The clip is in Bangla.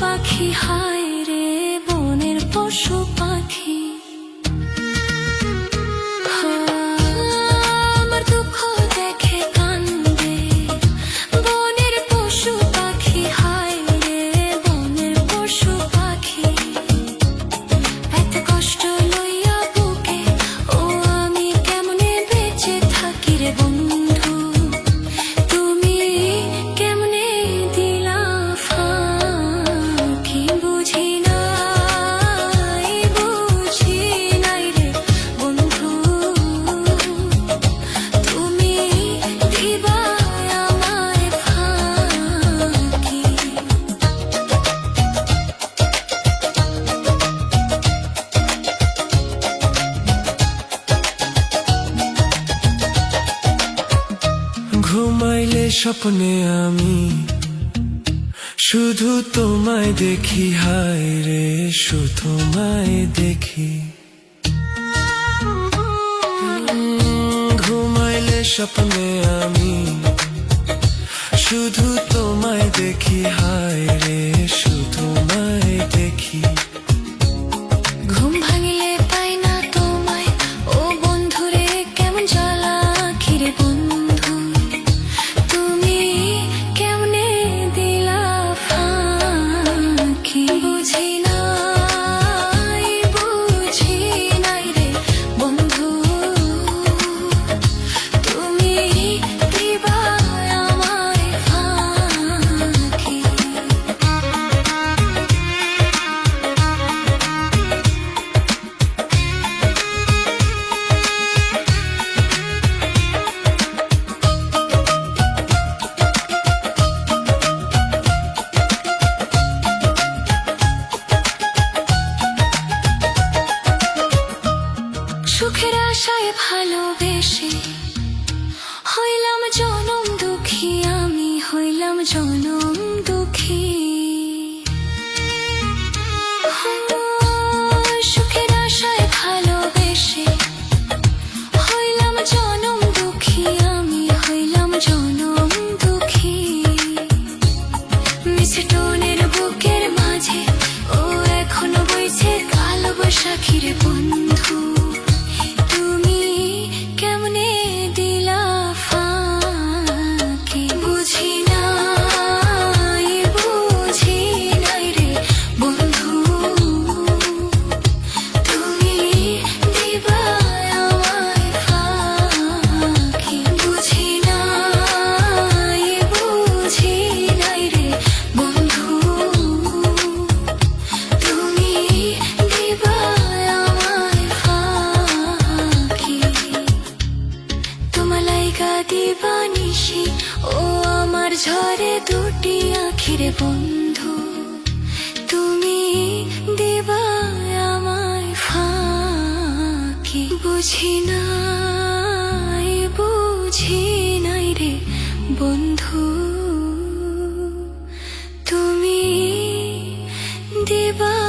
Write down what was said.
পাখি হায় রে বনের পশু পাখি আমার দুঃখ দেখে কান্দে বনের পশু পাখি হায় রে বনের পশু পাখি এত কষ্ট লইয়া বুকে ও আমি কেমনে বেঁচে থাকি রে বন্ধু ঘুমাইলে স্বপ্নে আমি শুধু তোমায় দেখি হায় রে শুধু তোমায় দেখি ঘুমাইলে স্বপ্নে আমি শুধু তোমায় দেখি হায় রে শুধু তোমায় দেখি ঘুম ভাঙিলে পাই না তোমায় ও বন্ধুরে কেমন জ্বালা খিরে বন্ধু সুখের আশায় ভালোবেসে হইলাম জনম দুঃখী আমি হইলাম জনম দুঃখী সুখের আশায় ভালোবেসে হইলাম জনম দুঃখী আমি হইলাম জনম দুঃখী মিষ্টোনের বুকের মাঝে ও এখনো বইছে কালো বৈশাখীর বন্ধু কেমনে দিলা ফাঁকি বুঝি না দিবানিশি ও আমার ঝরে দুটি আখির বন্ধু তুমি দিবা আমায় ফাঁকি বুঝি নাই রে বন্ধু তুমি দিবা